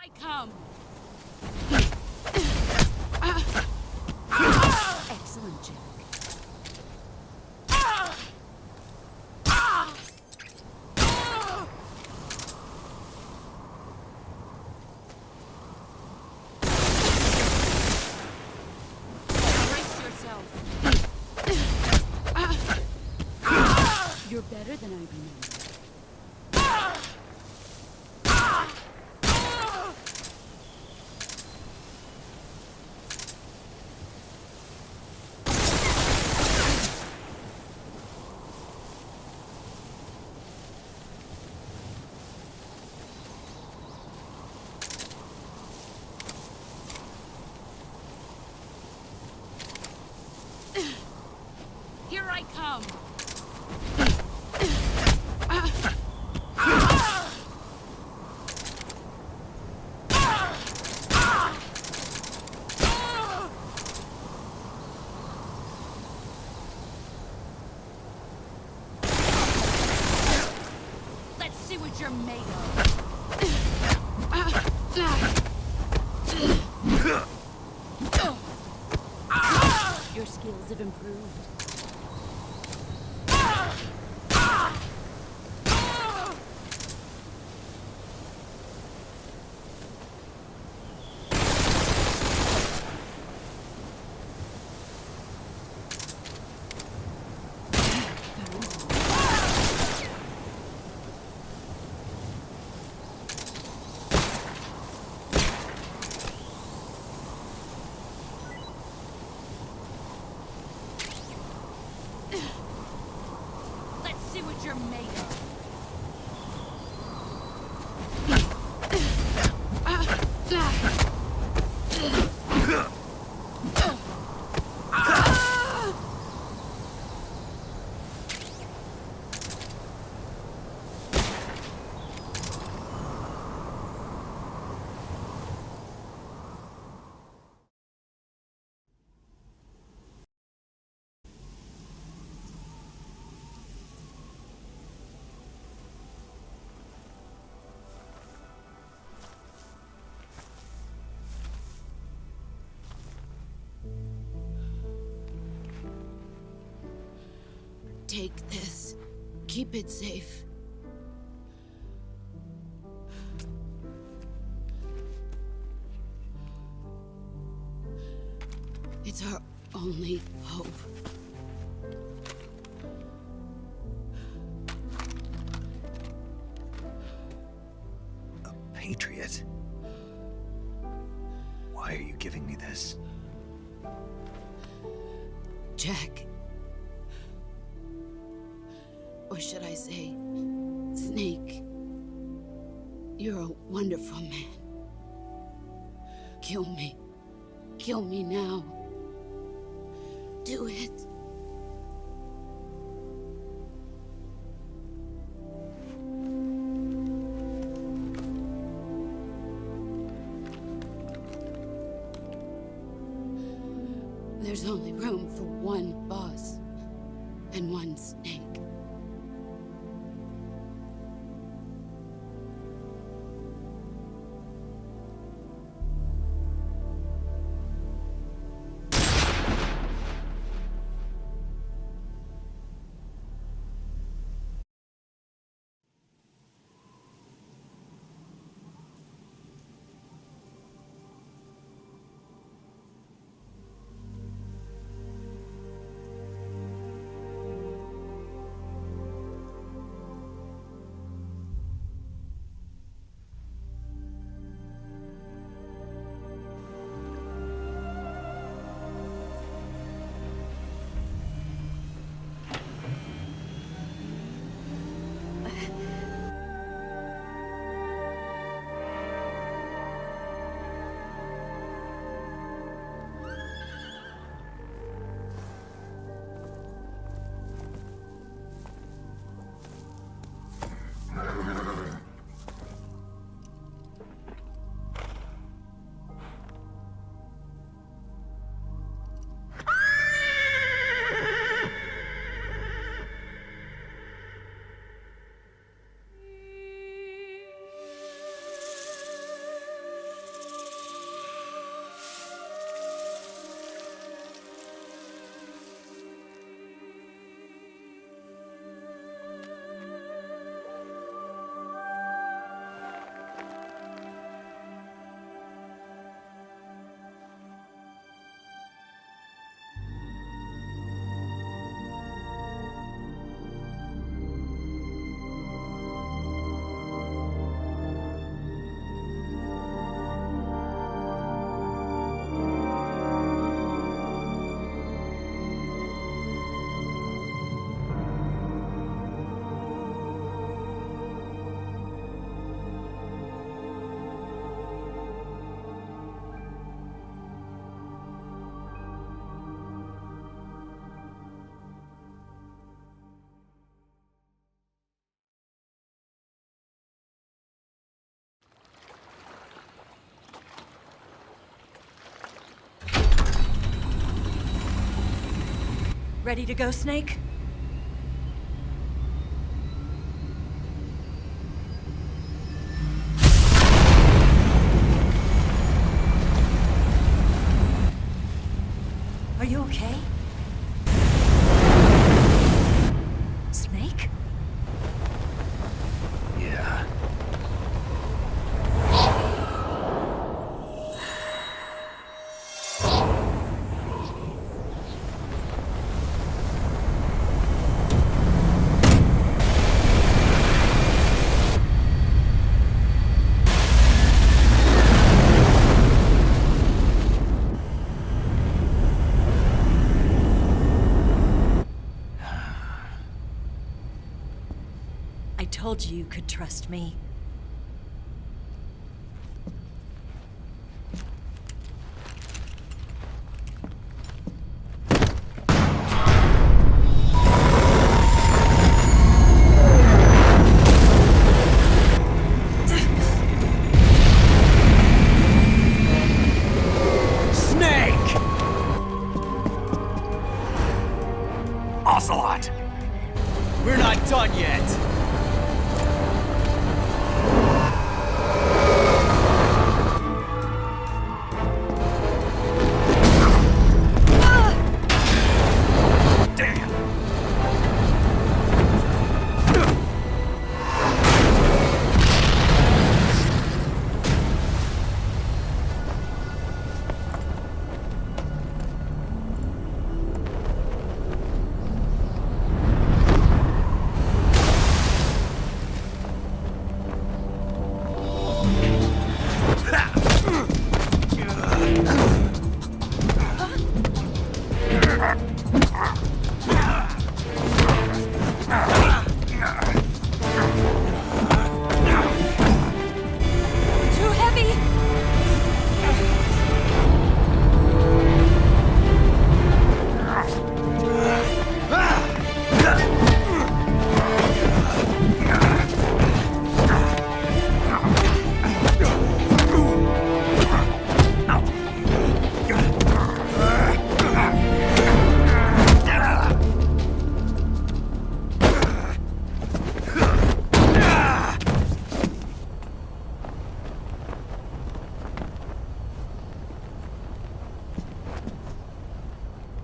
I come. Excellent, Jack. Brace yourself. You're better than I remember. Here I come. Let's see what you're made of. Your skills have improved. Let's see what you're made of. Take this. Keep it safe. It's our only hope. A patriot? Why are you giving me this? Jack. Or should I say, Snake? You're a wonderful man. Kill me. Kill me now. Do it. There's only room for one boss and one snake. Ready to go, Snake? Are you okay? Snake? Yeah. I told you you could trust me. Snake! Ocelot! We're not done yet! Damn! Too heavy!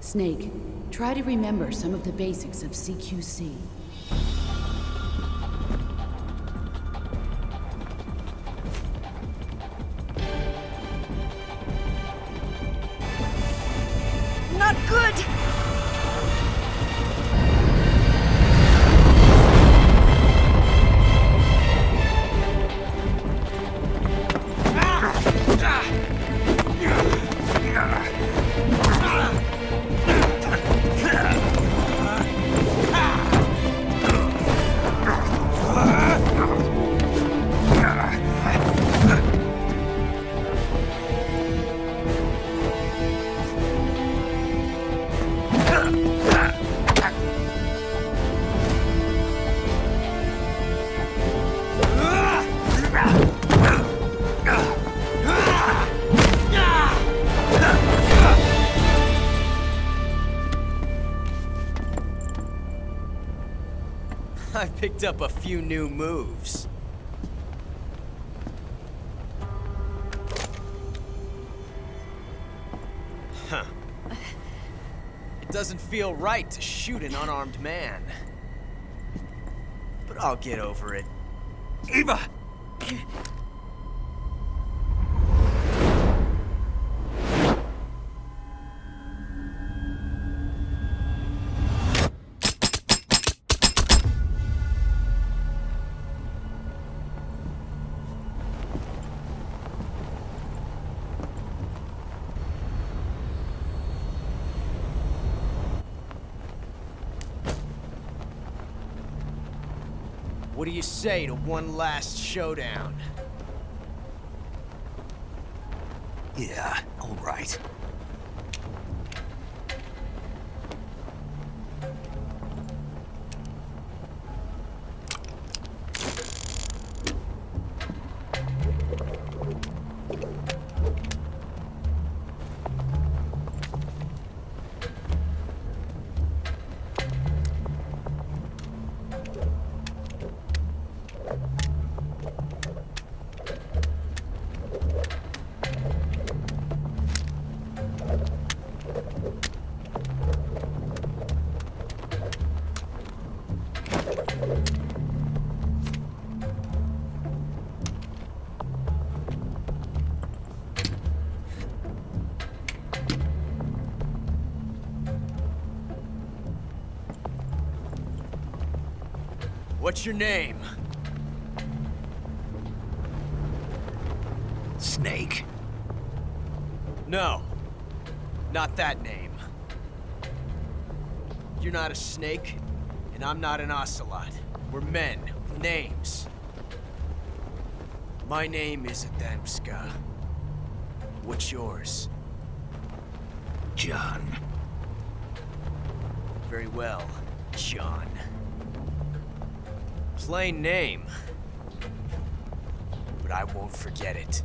Snake, try to remember some of the basics of CQC. Not good! I picked up a few new moves. Huh. It doesn't feel right to shoot an unarmed man. But I'll get over it. Eva! What do you say to one last showdown? Yeah, all right. What's your name? Snake. No. Not that name. You're not a snake, and I'm not an ocelot. We're men with names. My name is Adamska. What's yours? John. Very well, John. Plain name. But I won't forget it.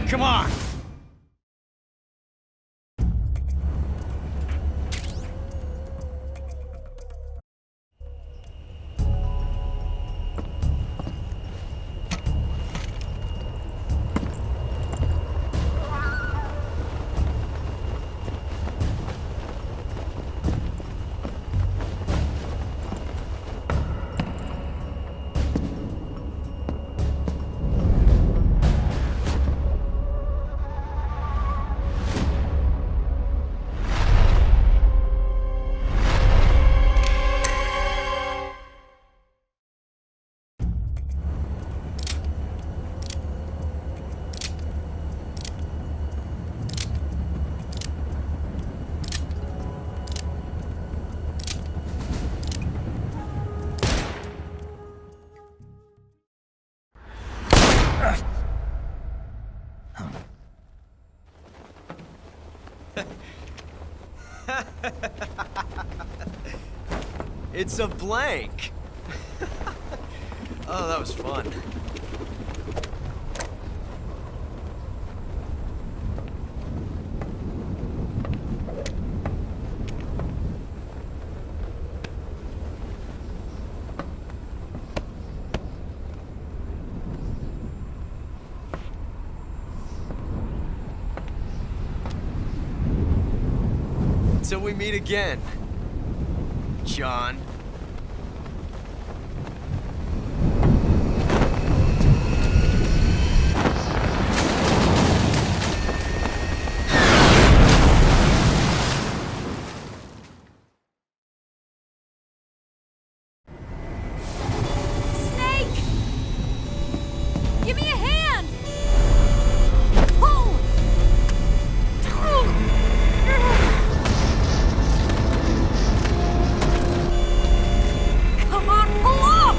Come on! It's a blank. Oh, that was fun. Till we meet again, John. Snake! Give me a hand! Pull! Come on, pull up!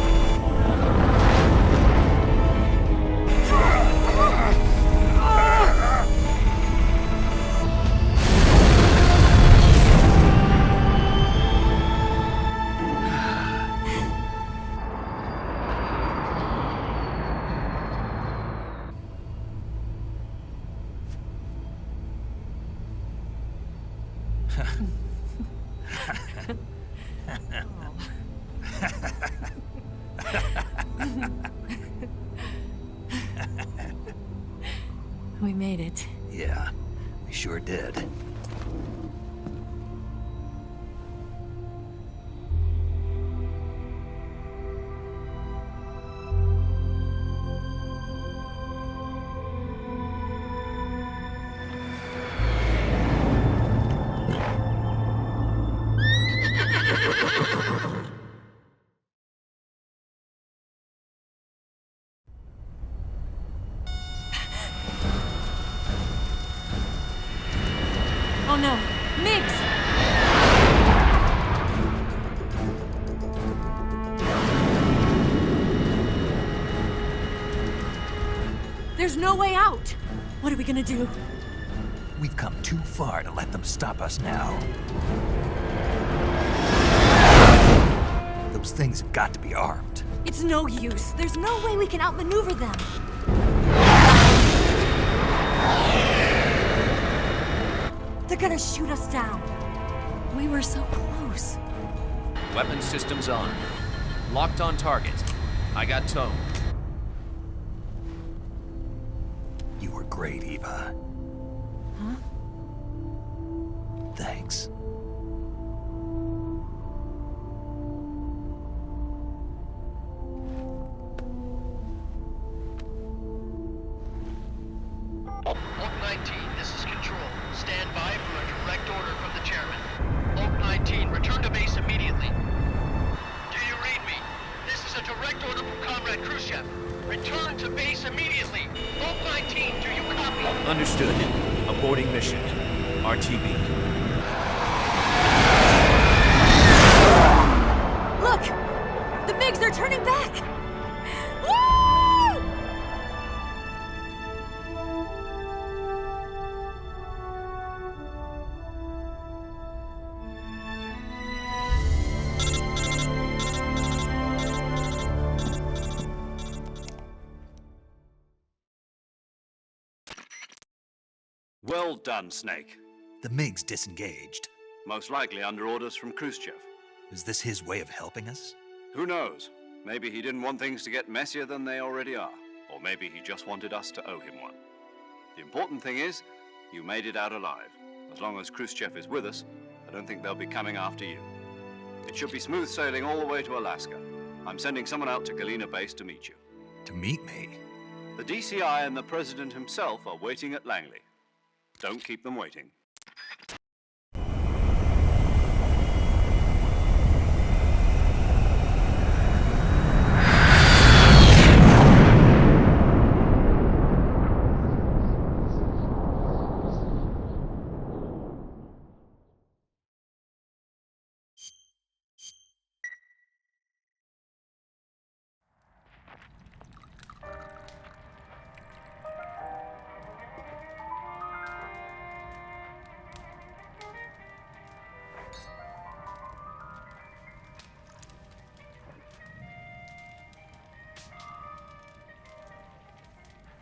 We made it. Yeah, we sure did. Oh no, Migs! There's no way out! What are we gonna do? We've come too far to let them stop us now. Those things have got to be armed. It's no use. There's no way we can outmaneuver them. They're gonna shoot us down. We were so close. Weapon systems on. Locked on target. I got towed. You were great, Eva. Huh? Thanks. Block 19, this is Control. Return to base immediately. Vault 19, do you copy? Understood. Aborting mission. RTB. Look! The MiGs are turning back! Woo! Well done, Snake. The MiGs disengaged. Most likely under orders from Khrushchev. Is this his way of helping us? Who knows? Maybe he didn't want things to get messier than they already are. Or maybe he just wanted us to owe him one. The important thing is, you made it out alive. As long as Khrushchev is with us, I don't think they'll be coming after you. It should be smooth sailing all the way to Alaska. I'm sending someone out to Galena Base to meet you. To meet me? The DCI and the President himself are waiting at Langley. Don't keep them waiting.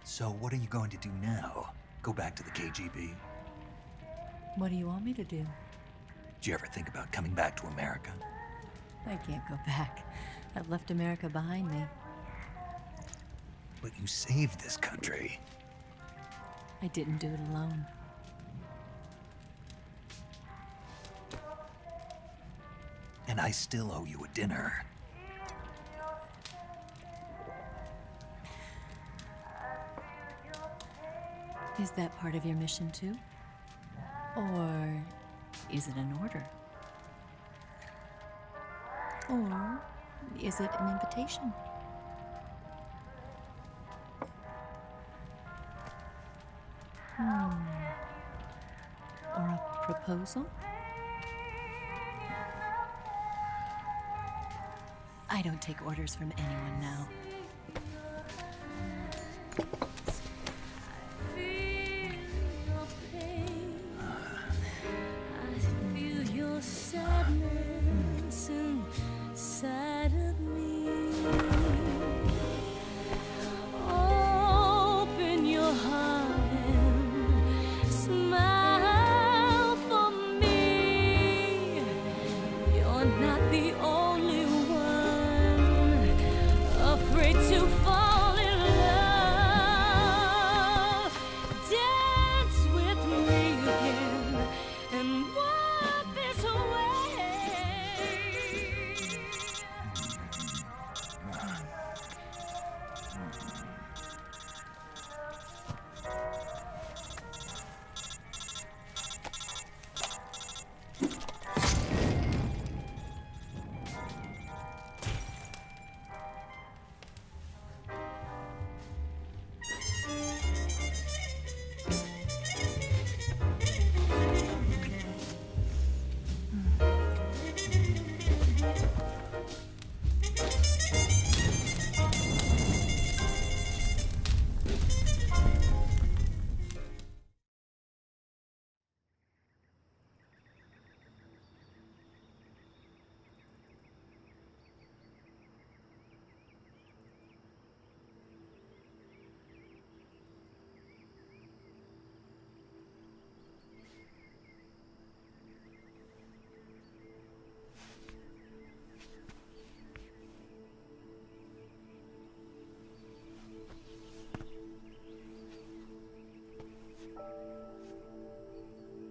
So what are you going to do now? Go back to the KGB? What do you want me to do? Did you ever think about coming back to America? I can't go back. I've left America behind me. But you saved this country. I didn't do it alone. And I still owe you a dinner. Is that part of your mission too? Or is it an order? Or is it an invitation? Or a proposal? I don't take orders from anyone now.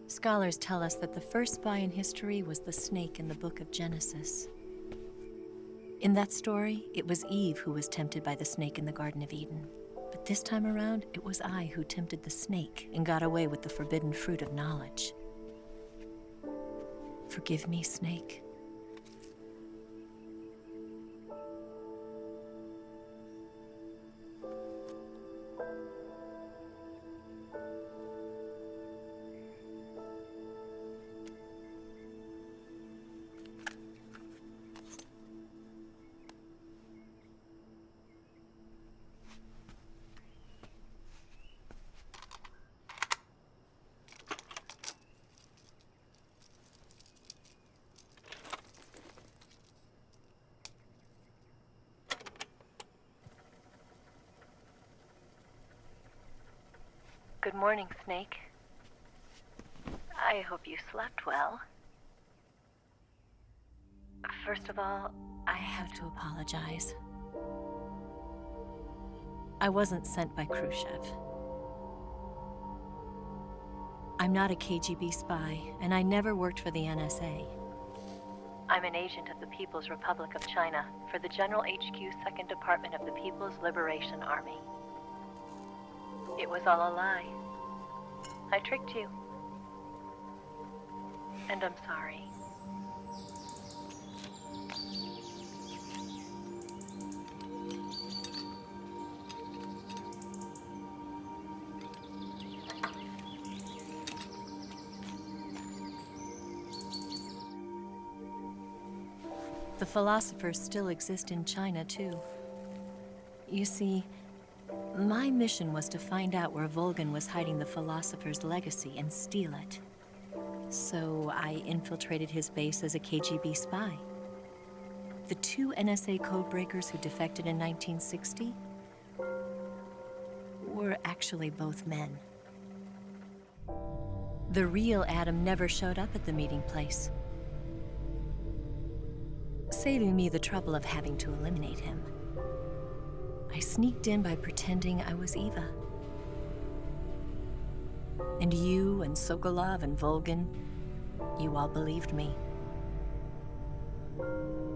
Scholars tell us that the first spy in history was the snake in the book of Genesis. In that story, it was Eve who was tempted by the snake in the Garden of Eden. But this time around, it was I who tempted the snake and got away with the forbidden fruit of knowledge. Forgive me, Snake. Good morning, Snake. I hope you slept well. First of all, I have to apologize. I wasn't sent by Khrushchev. I'm not a KGB spy, and I never worked for the NSA. I'm an agent of the People's Republic of China for the General HQ 2nd Department of the People's Liberation Army. It was all a lie. I tricked you. And I'm sorry. The philosophers still exist in China, too. You see, my mission was to find out where Volgin was hiding the philosopher's legacy and steal it. So I infiltrated his base as a KGB spy. The 2 NSA codebreakers who defected in 1960 were actually both men. The real Adam never showed up at the meeting place, saving me the trouble of having to eliminate him. I sneaked in by pretending I was Eva. And you and Sokolov and Volgin, you all believed me.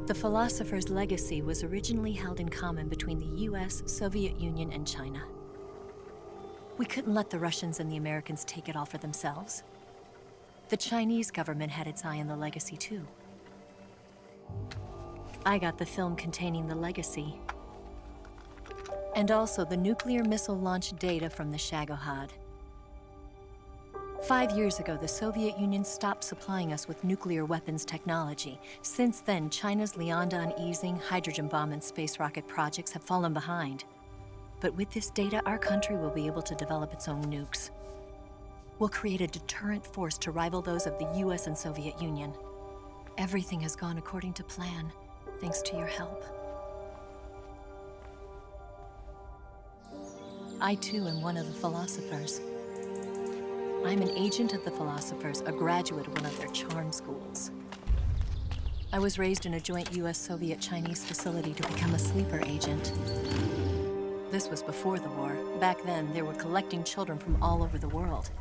The philosopher's legacy was originally held in common between the US, Soviet Union, and China. We couldn't let the Russians and the Americans take it all for themselves. The Chinese government had its eye on the legacy, too. I got the film containing the legacy, and also the nuclear missile launch data from the Shagohod. 5 years ago, the Soviet Union stopped supplying us with nuclear weapons technology. Since then, China's Liaodong easing, hydrogen bomb, and space rocket projects have fallen behind. But with this data, our country will be able to develop its own nukes. We'll create a deterrent force to rival those of the US and Soviet Union. Everything has gone according to plan, thanks to your help. I, too, am one of the philosophers. I'm an agent of the philosophers, a graduate of one of their charm schools. I was raised in a joint US-Soviet-Chinese facility to become a sleeper agent. This was before the war. Back then, they were collecting children from all over the world.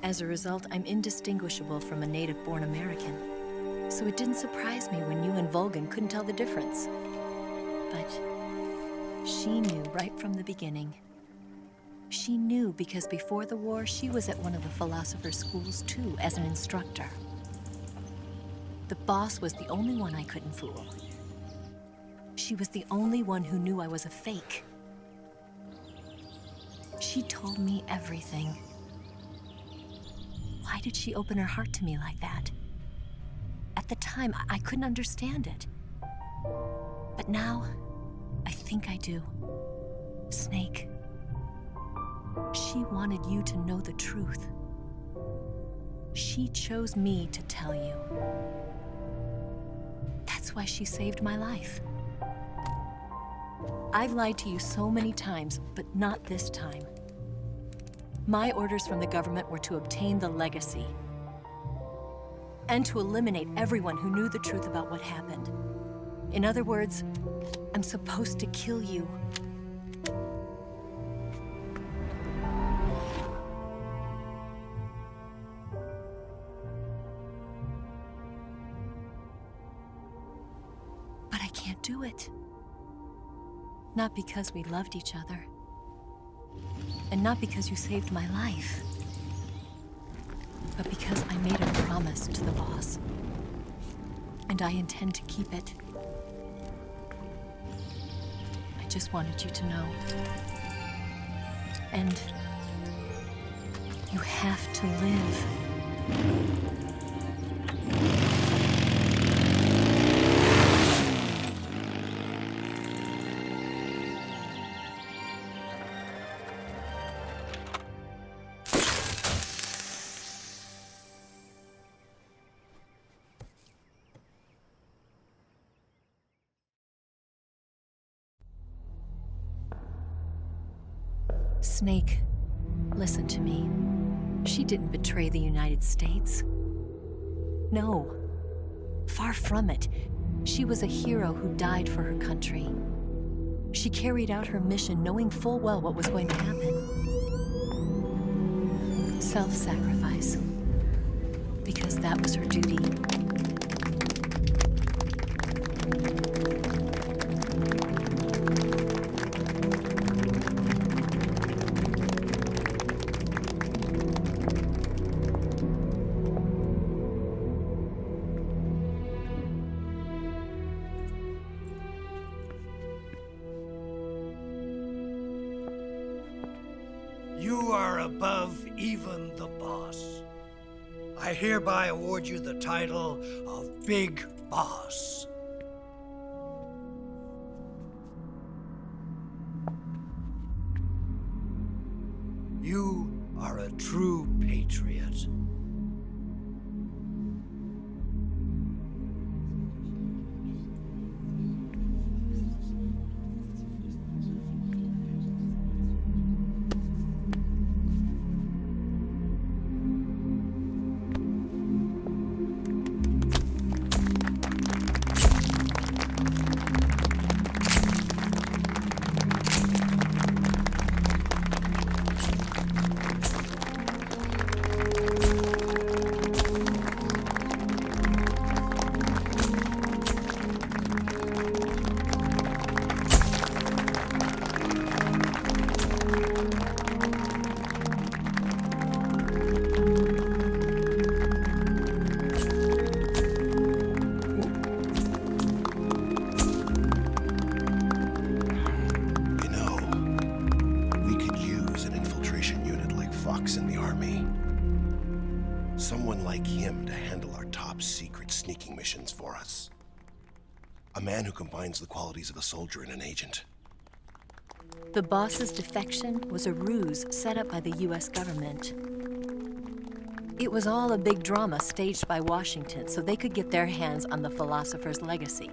As a result, I'm indistinguishable from a native-born American. So it didn't surprise me when you and Volgin couldn't tell the difference. But she knew right from the beginning. She knew because before the war, she was at one of the philosopher's schools too, as an instructor. The boss was the only one I couldn't fool. She was the only one who knew I was a fake. She told me everything. Why did she open her heart to me like that? At the time, I couldn't understand it. But now, I think I do. Snake. She wanted you to know the truth. She chose me to tell you. That's why she saved my life. I've lied to you so many times, but not this time. My orders from the government were to obtain the legacy and to eliminate everyone who knew the truth about what happened. In other words, I'm supposed to kill you. But I can't do it. Not because we loved each other. And not because you saved my life. But because I made a promise to the boss. And I intend to keep it. I just wanted you to know. And you have to live. Snake, Listen to me. She didn't betray the United States. No. Far from it. She was a hero who died for her country. She carried out her mission knowing full well what was going to happen. Self-sacrifice. Because that was her duty. You are above even the boss. I hereby award you the title of Big Boss. You are a true patriot. In the Army. Someone like him to handle our top secret sneaking missions for us. A man who combines the qualities of a soldier and an agent. The boss's defection was a ruse set up by the US government. It was all a big drama staged by Washington so they could get their hands on the philosopher's legacy.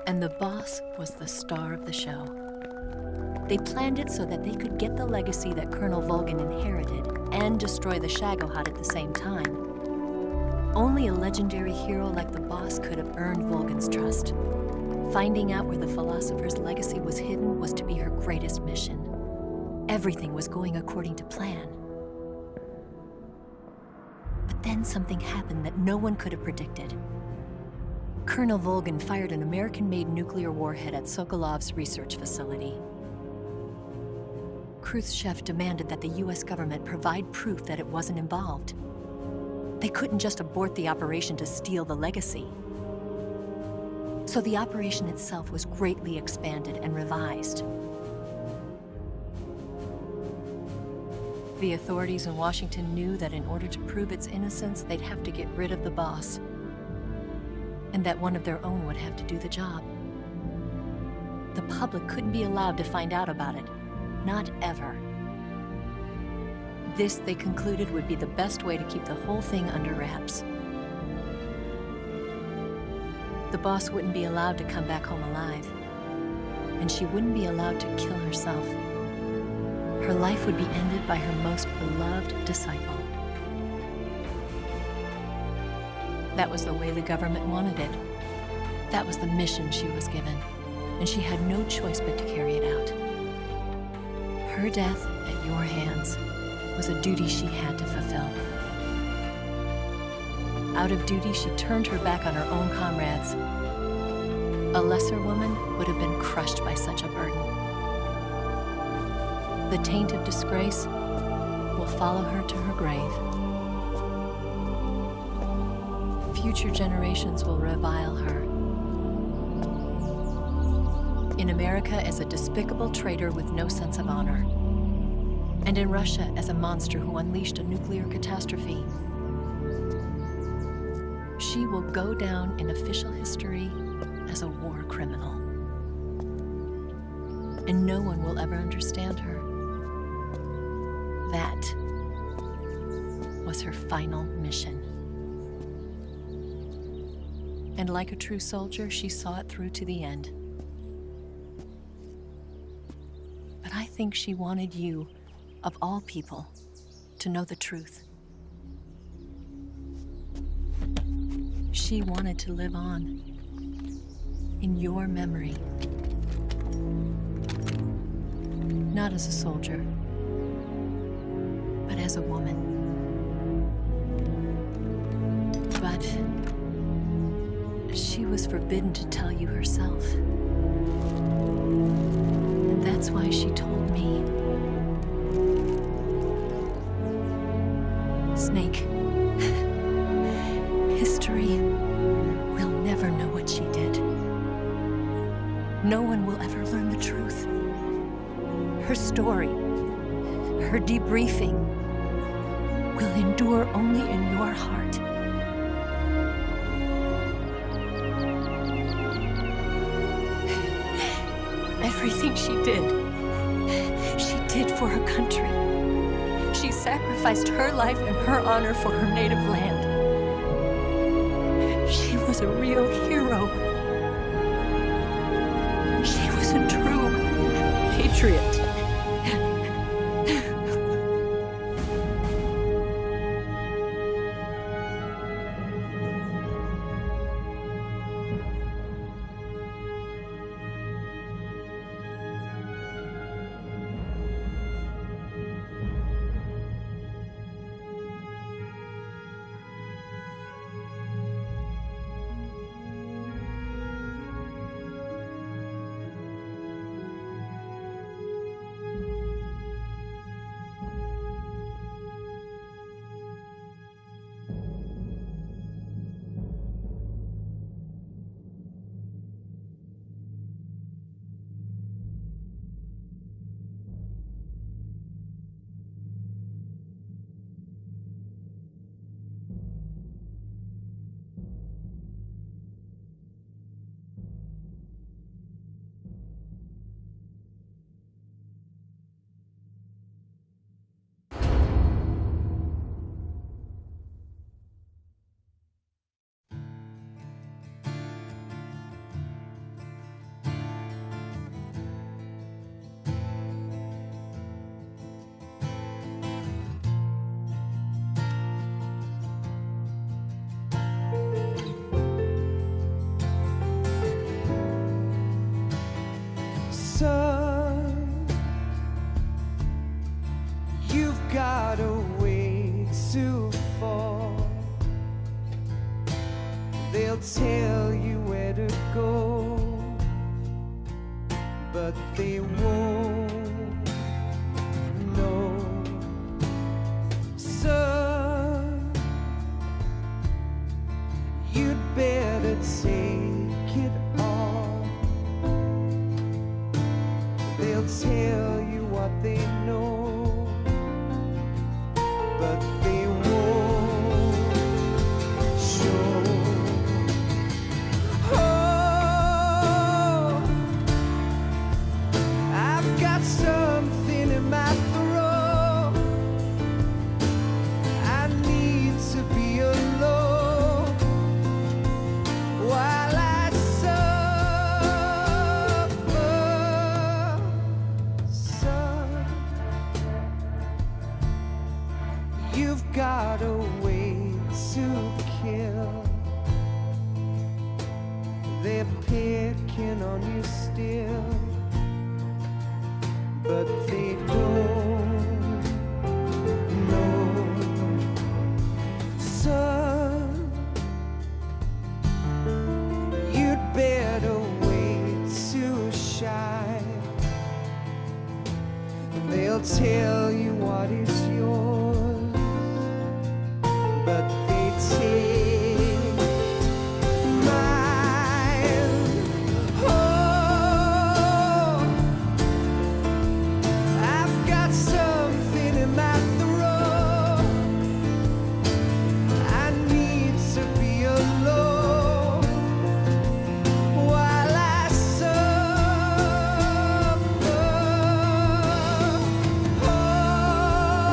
And the boss was the star of the show. They planned it so that they could get the legacy that Colonel Volgin inherited and destroy the Shagohod at the same time. Only a legendary hero like the boss could have earned Volgin's trust. Finding out where the philosopher's legacy was hidden was to be her greatest mission. Everything was going according to plan. But then something happened that no one could have predicted. Colonel Volgin fired an American-made nuclear warhead at Sokolov's research facility. Khrushchev demanded that the US government provide proof that it wasn't involved. They couldn't just abort the operation to steal the legacy. So the operation itself was greatly expanded and revised. The authorities in Washington knew that in order to prove its innocence, they'd have to get rid of the boss, and that one of their own would have to do the job. The public couldn't be allowed to find out about it. Not ever. This, they concluded, would be the best way to keep the whole thing under wraps. The boss wouldn't be allowed to come back home alive, and she wouldn't be allowed to kill herself. Her life would be ended by her most beloved disciple. That was the way the government wanted it. That was the mission she was given, and she had no choice but to carry it out. Her death at your hands was a duty she had to fulfill. Out of duty, she turned her back on her own comrades. A lesser woman would have been crushed by such a burden. The taint of disgrace will follow her to her grave. Future generations will revile her. In America as a despicable traitor with no sense of honor. And in Russia as a monster who unleashed a nuclear catastrophe. She will go down in official history as a war criminal. And no one will ever understand her. That was her final mission. And like a true soldier, she saw it through to the end. But I think she wanted you, of all people, to know the truth. She wanted to live on, in your memory. Not as a soldier, but as a woman. But she was forbidden to tell you herself. And that's why she told me. Snake, history will never know what she did. No one will ever learn the truth. Her story, her debriefing, will endure only in your heart. Everything she did for her country. She sacrificed her life and her honor for her native land. She was a real hero. She was a true patriot. Son, you've got a way to fall. They'll tell you where to go, but they won't know. Son, you'd better take it all. They'll tell you what they know, but they won't show. Oh, I've got something in my throat. I need to be alone while I suffer. Son, you've got a way to kill. They're picking on you still, but they don't know. Son, you'd better wait to shine. They'll tell you what is yours, but they take mine. Oh, I've got something in my throat. I need to be alone while I suffer. Oh,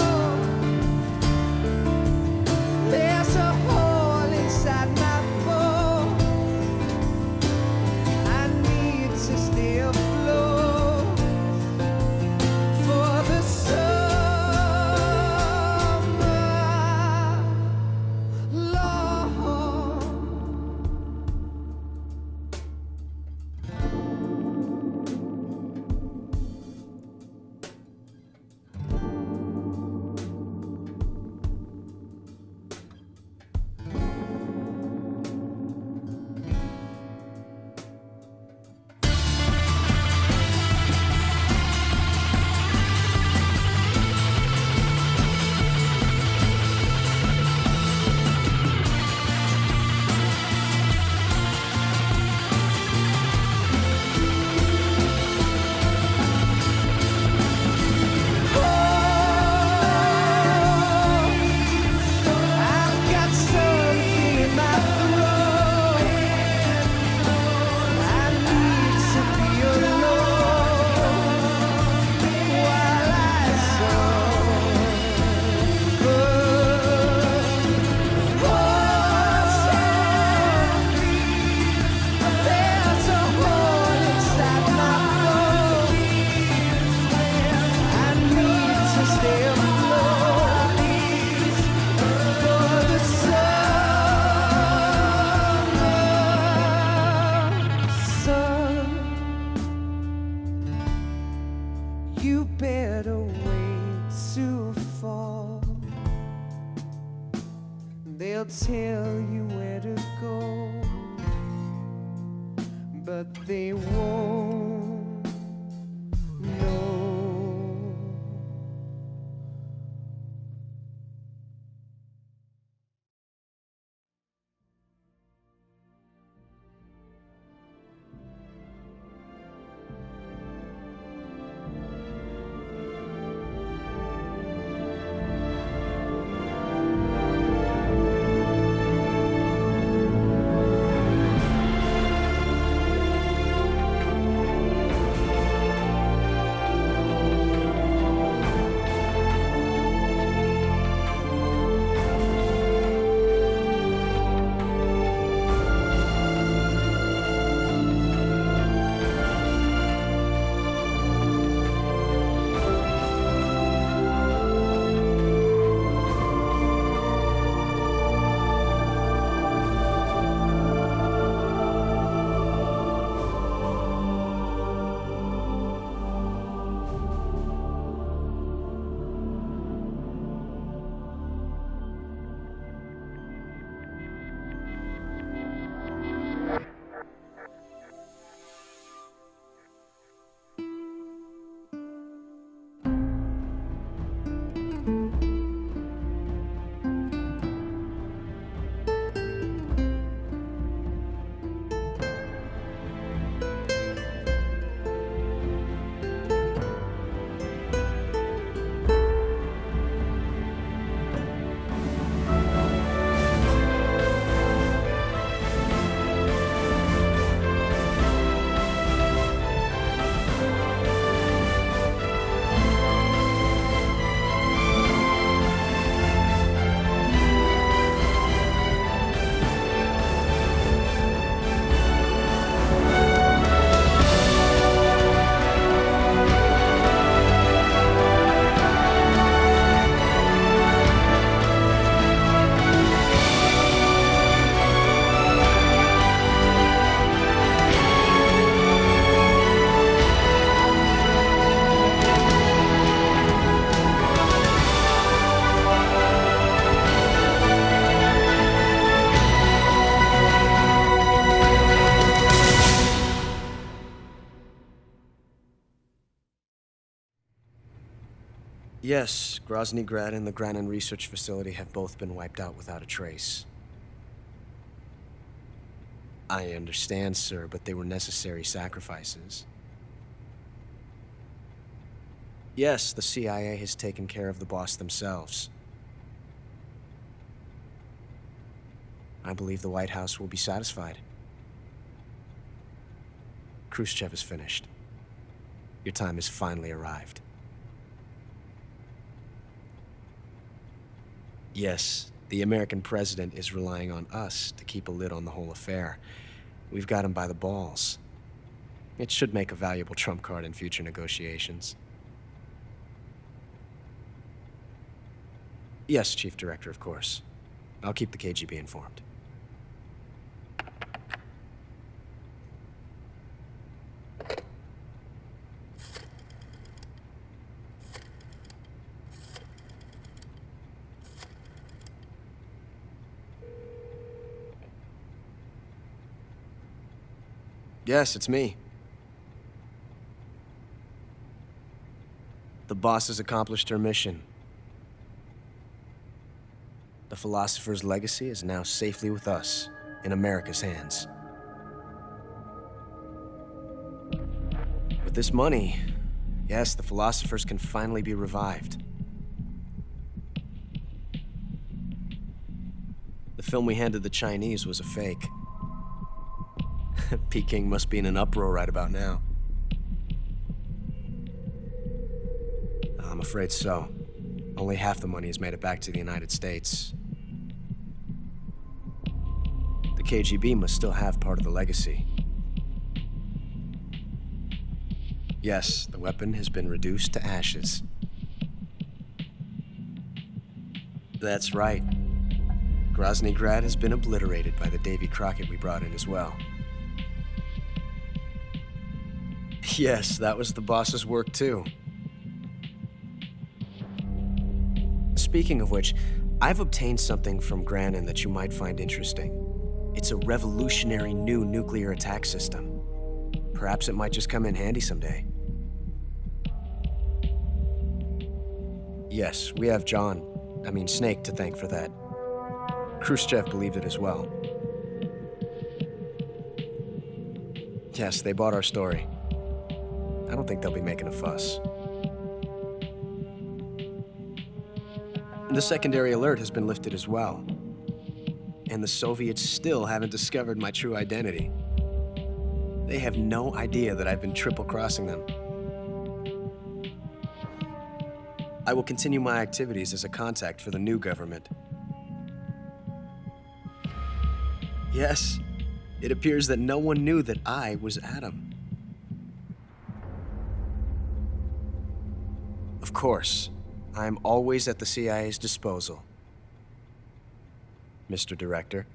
but they won't know. Yes, Grozny Grad and the Granin Research Facility have both been wiped out without a trace. I understand, sir, but they were necessary sacrifices. Yes, the CIA has taken care of the boss themselves. I believe the White House will be satisfied. Khrushchev is finished. Your time has finally arrived. Yes, the American president is relying on us to keep a lid on the whole affair. We've got him by the balls. It should make a valuable trump card in future negotiations. Yes, Chief Director, of course. I'll keep the KGB informed. Yes, it's me. The boss has accomplished her mission. The philosopher's legacy is now safely with us, in America's hands. With this money, yes, the philosophers can finally be revived. The film we handed the Chinese was a fake. Peking must be in an uproar right about now. I'm afraid so. Only half the money has made it back to the United States. The KGB must still have part of the legacy. Yes, the weapon has been reduced to ashes. That's right. Grozny Grad has been obliterated by the Davy Crockett we brought in as well. Yes, that was the boss's work too. Speaking of which, I've obtained something from Granin that you might find interesting. It's a revolutionary new nuclear attack system. Perhaps it might just come in handy someday. Yes, we have Snake to thank for that. Khrushchev believed it as well. Yes, they bought our story. I don't think they'll be making a fuss. The secondary alert has been lifted as well. And the Soviets still haven't discovered my true identity. They have no idea that I've been triple-crossing them. I will continue my activities as a contact for the new government. Yes, it appears that no one knew that I was Adam. Of course, I am always at the CIA's disposal, Mr. Director.